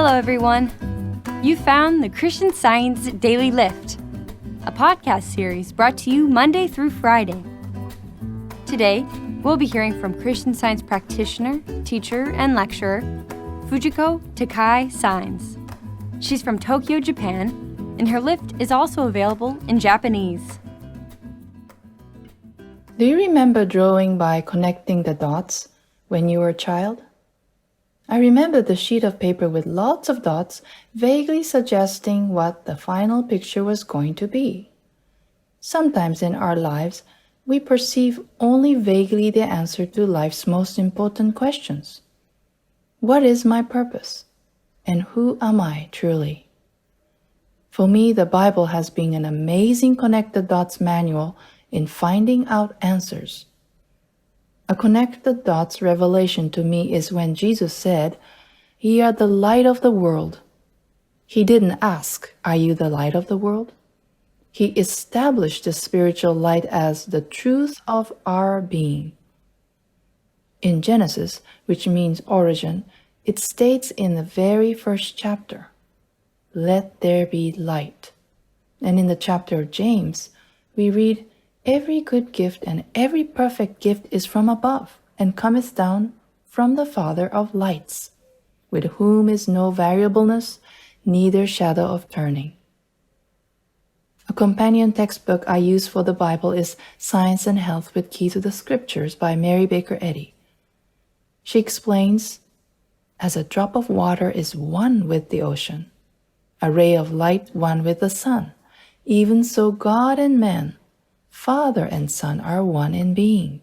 Hello, everyone. You found the Christian Science Daily Lift, a podcast series brought to you Monday through Friday. Today, we'll be hearing from Christian Science practitioner, teacher, and lecturer, Fujiko Takai Science. She's from Tokyo, Japan, and her lift is also available in Japanese. Do you remember drawing by connecting the dots when you were a child? I remember the sheet of paper with lots of dots vaguely suggesting what the final picture was going to be. Sometimes in our lives, we perceive only vaguely the answer to life's most important questions. What is my purpose? And who am I truly? For me, the Bible has been an amazing connect-the dots manual in finding out answers. A connect-the-dots revelation to me is when Jesus said, "Ye are the light of the world." He didn't ask, "Are you the light of the world?" He established the spiritual light as the truth of our being. In Genesis, which means origin, it states in the very first chapter, "Let there be light." And in the chapter of James, we read, "Every good gift and every perfect gift is from above, and cometh down from the Father of lights, with whom is no variableness, neither shadow of turning." A companion textbook I use for the Bible is Science and Health with Key to the Scriptures by Mary Baker Eddy. She explains, "As a drop of water is one with the ocean, a ray of light one with the sun, even so God and man, Father and Son are one in being."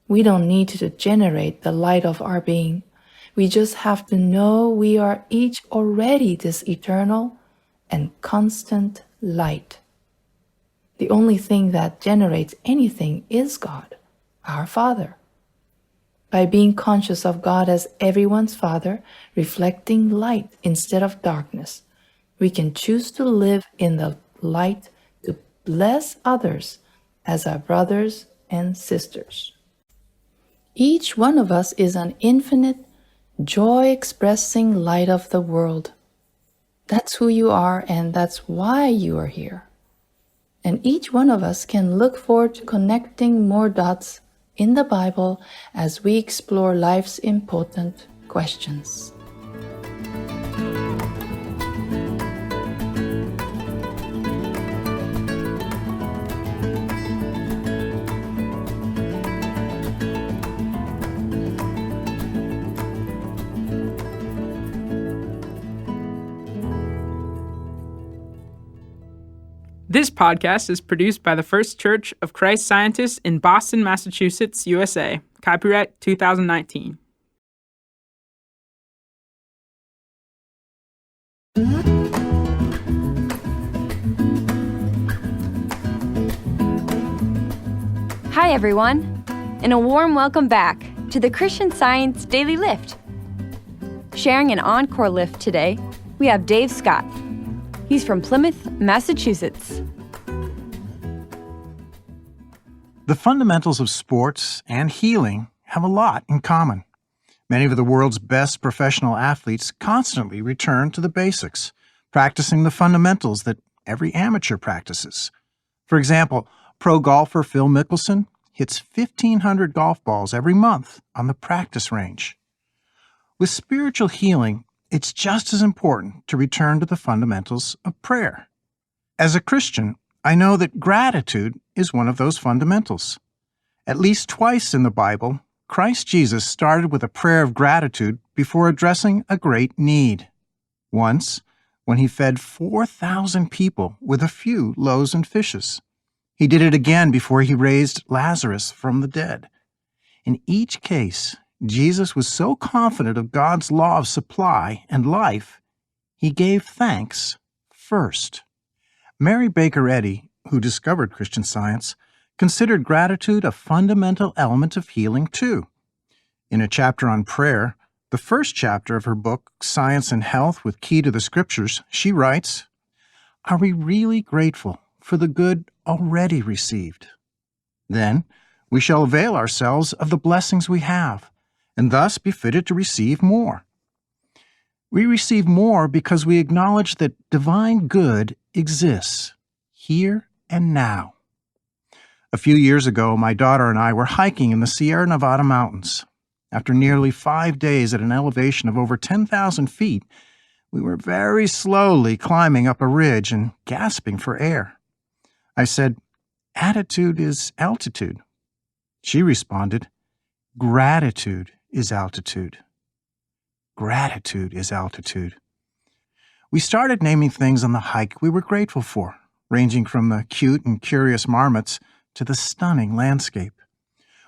We don't need to generate the light of our being. We just have to know we are each already this eternal and constant light. The only thing that generates anything is God, our Father. By being conscious of God as everyone's Father, reflecting light instead of darkness, we can choose to live in the light to bless others as our brothers and sisters. Each one of us is an infinite, joy-expressing light of the world. That's who you are, and that's why you are here. And each one of us can look forward to connecting more dots in the Bible as we explore life's important questions. This podcast is produced by the First Church of Christ Scientists in Boston, Massachusetts, USA. Copyright 2019. Hi, everyone, and a warm welcome back to the Christian Science Daily Lift. Sharing an encore lift today, we have Dave Scott. He's from Plymouth, Massachusetts. The fundamentals of sports and healing have a lot in common. Many of the world's best professional athletes constantly return to the basics, practicing the fundamentals that every amateur practices. For example, pro golfer Phil Mickelson hits 1,500 golf balls every month on the practice range. With spiritual healing, it's just as important to return to the fundamentals of prayer. As a Christian, I know that gratitude is one of those fundamentals. At least twice in the Bible, Christ Jesus started with a prayer of gratitude before addressing a great need. Once, when he fed 4,000 people with a few loaves and fishes. He did it again before he raised Lazarus from the dead. In each case, Jesus was so confident of God's law of supply and life, he gave thanks first. Mary Baker Eddy, who discovered Christian Science, considered gratitude a fundamental element of healing too. In a chapter on prayer, the first chapter of her book, Science and Health with Key to the Scriptures, she writes, "Are we really grateful for the good already received? Then we shall avail ourselves of the blessings we have, and thus be fitted to receive more." We receive more because we acknowledge that divine good exists, here and now. A few years ago, my daughter and I were hiking in the Sierra Nevada mountains. After nearly 5 days at an elevation of over 10,000 feet, we were very slowly climbing up a ridge and gasping for air. I said, "Attitude is altitude." She responded, "Gratitude is altitude." Gratitude is altitude. We started naming things on the hike we were grateful for, ranging from the cute and curious marmots to the stunning landscape.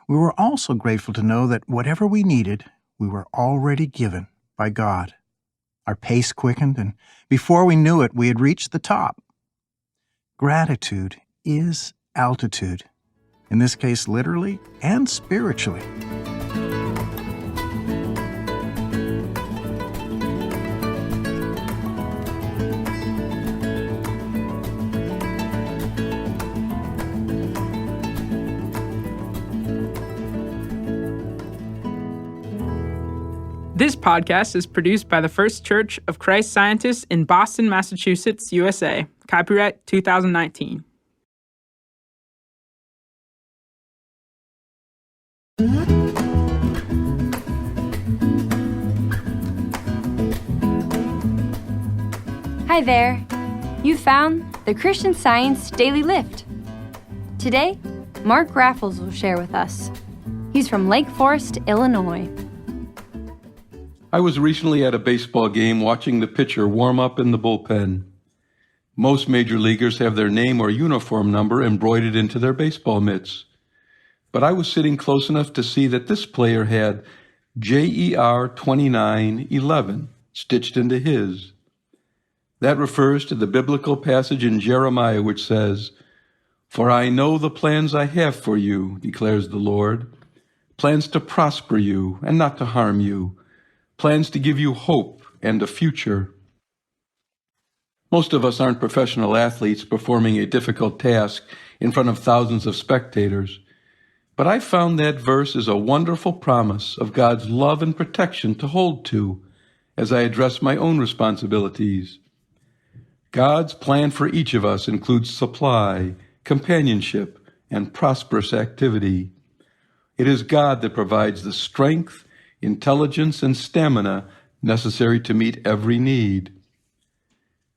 We were also grateful to know that whatever we needed, we were already given by God. Our pace quickened, and before we knew it, we had reached the top. Gratitude is altitude, in this case literally and spiritually. This podcast is produced by the First Church of Christ Scientists in Boston, Massachusetts, USA. Copyright 2019. Hi there. You found the Christian Science Daily Lift. Today, Mark Raffles will share with us. He's from Lake Forest, Illinois. I was recently at a baseball game watching the pitcher warm up in the bullpen. Most major leaguers have their name or uniform number embroidered into their baseball mitts. But I was sitting close enough to see that this player had JER 2911 stitched into his. That refers to the biblical passage in Jeremiah which says, "For I know the plans I have for you, declares the Lord, plans to prosper you and not to harm you, plans to give you hope and a future." Most of us aren't professional athletes performing a difficult task in front of thousands of spectators, but I found that verse is a wonderful promise of God's love and protection to hold to as I address my own responsibilities. God's plan for each of us includes supply, companionship, and prosperous activity. It is God that provides the strength, intelligence, and stamina necessary to meet every need.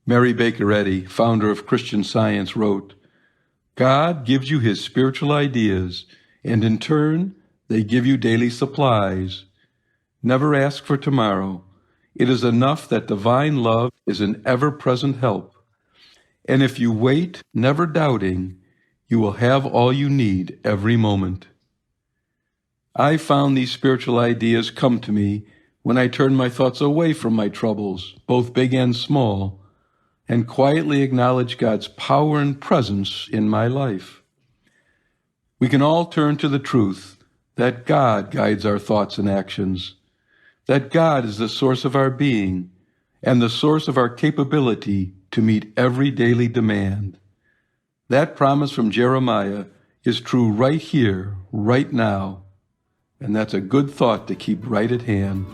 Mary Baker Eddy, founder of Christian Science, wrote, "God gives you his spiritual ideas, and in turn, they give you daily supplies. Never ask for tomorrow. It is enough that divine love is an ever-present help. And if you wait, never doubting, you will have all you need every moment." I found these spiritual ideas come to me when I turn my thoughts away from my troubles, both big and small, and quietly acknowledge God's power and presence in my life. We can all turn to the truth that God guides our thoughts and actions, that God is the source of our being and the source of our capability to meet every daily demand. That promise from Jeremiah is true right here, right now. And that's a good thought to keep right at hand.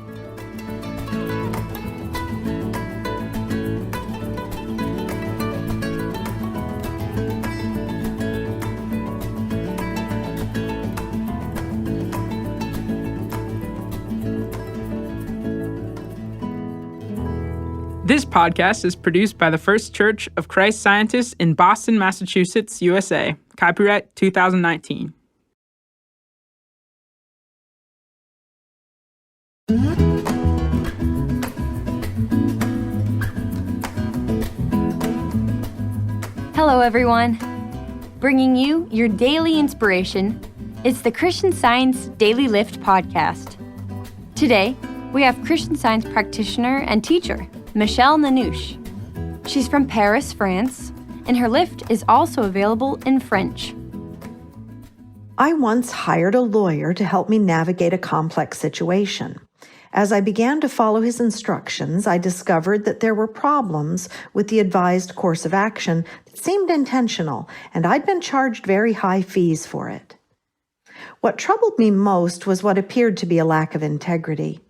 This podcast is produced by the First Church of Christ Scientists in Boston, Massachusetts, USA. Copyright 2019. Hello, everyone. Bringing you your daily inspiration, it's the Christian Science Daily Lift podcast. Today, we have Christian Science practitioner and teacher, Michelle Nanouche. She's from Paris, France, and her lift is also available in French. I once hired a lawyer to help me navigate a complex situation. As I began to follow his instructions, I discovered that there were problems with the advised course of action that seemed intentional, and I'd been charged very high fees for it. What troubled me most was what appeared to be a lack of integrity.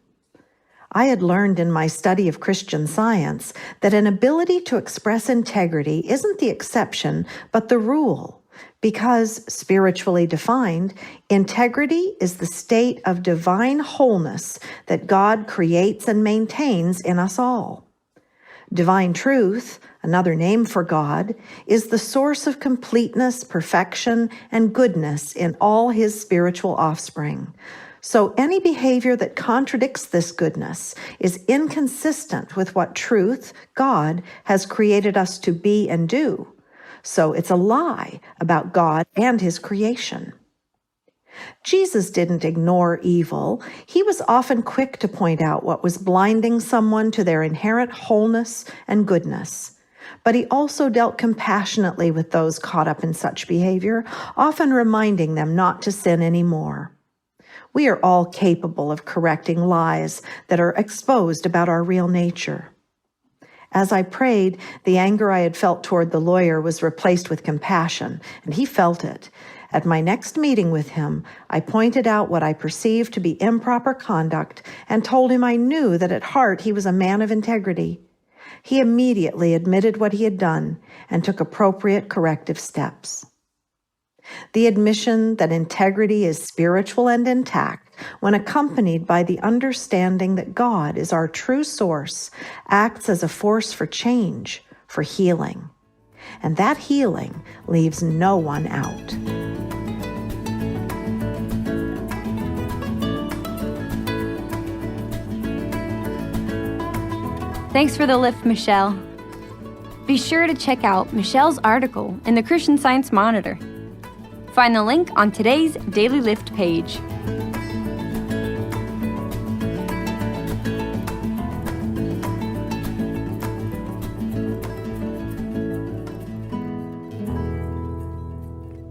I had learned in my study of Christian Science that an ability to express integrity isn't the exception, but the rule. Because, spiritually defined, integrity is the state of divine wholeness that God creates and maintains in us all. Divine truth, another name for God, is the source of completeness, perfection, and goodness in all His spiritual offspring. So any behavior that contradicts this goodness is inconsistent with what truth, God, has created us to be and do. So it's a lie about God and His creation. Jesus didn't ignore evil. He was often quick to point out what was blinding someone to their inherent wholeness and goodness. But He also dealt compassionately with those caught up in such behavior, often reminding them not to sin anymore. We are all capable of correcting lies that are exposed about our real nature. As I prayed, the anger I had felt toward the lawyer was replaced with compassion, and he felt it. At my next meeting with him, I pointed out what I perceived to be improper conduct and told him I knew that at heart he was a man of integrity. He immediately admitted what he had done and took appropriate corrective steps. The admission that integrity is spiritual and intact, when accompanied by the understanding that God is our true source, acts as a force for change, for healing. And that healing leaves no one out. Thanks for the lift, Michelle. Be sure to check out Michelle's article in the Christian Science Monitor. Find the link on today's Daily Lift page.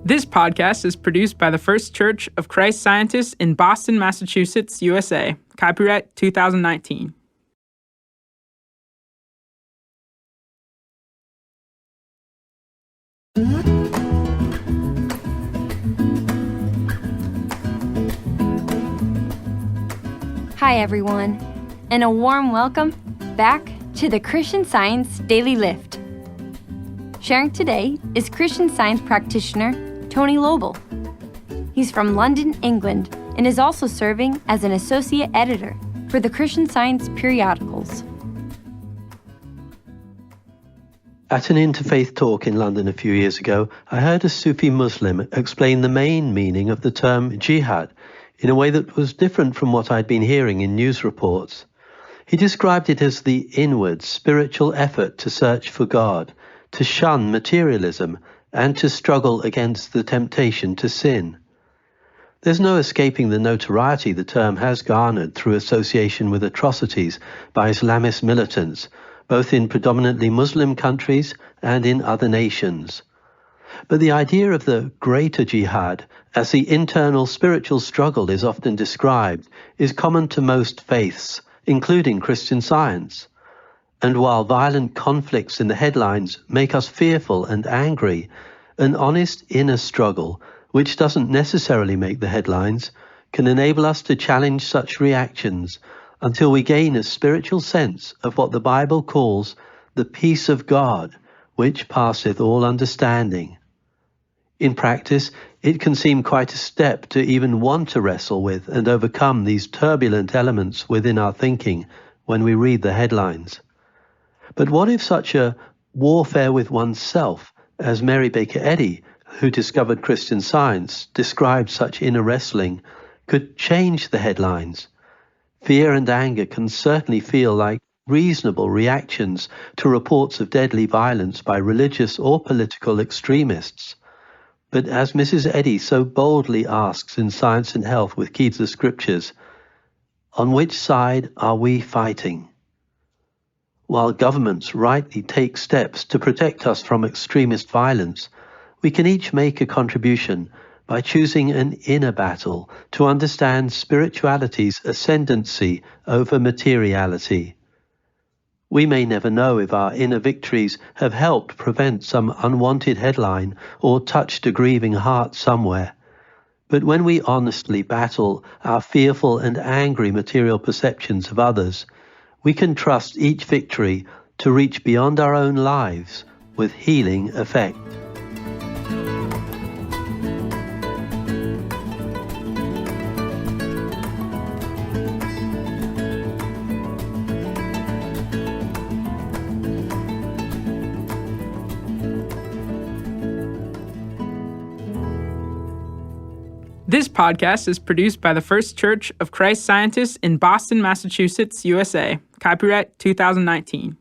This podcast is produced by the First Church of Christ Scientists in Boston, Massachusetts, USA. Copyright 2019. Hi, everyone, and a warm welcome back to the Christian Science Daily Lift. Sharing today is Christian Science practitioner Tony Lobel. He's from London, England, and is also serving as an associate editor for the Christian Science periodicals. At an interfaith talk in London a few years ago, I heard a Sufi Muslim explain the main meaning of the term jihad in a way that was different from what I'd been hearing in news reports. He described it as the inward, spiritual effort to search for God, to shun materialism, and to struggle against the temptation to sin. There's no escaping the notoriety the term has garnered through association with atrocities by Islamist militants, both in predominantly Muslim countries and in other nations. But the idea of the greater jihad, as the internal spiritual struggle is often described, is common to most faiths, including Christian Science. And while violent conflicts in the headlines make us fearful and angry, an honest inner struggle, which doesn't necessarily make the headlines, can enable us to challenge such reactions until we gain a spiritual sense of what the Bible calls the peace of God, which passeth all understanding. In practice, it can seem quite a step to even want to wrestle with and overcome these turbulent elements within our thinking when we read the headlines. But what if such a warfare with oneself, as Mary Baker Eddy, who discovered Christian Science, described such inner wrestling, could change the headlines? Fear and anger can certainly feel like reasonable reactions to reports of deadly violence by religious or political extremists. But as Mrs. Eddy so boldly asks in Science and Health with Key to the Scriptures, on which side are we fighting? While governments rightly take steps to protect us from extremist violence, we can each make a contribution by choosing an inner battle to understand spirituality's ascendancy over materiality. We may never know if our inner victories have helped prevent some unwanted headline or touched a grieving heart somewhere, But when we honestly battle our fearful and angry material perceptions of others, we can trust each victory to reach beyond our own lives with healing effect. This podcast is produced by the First Church of Christ Scientists in Boston, Massachusetts, USA. Copyright 2019.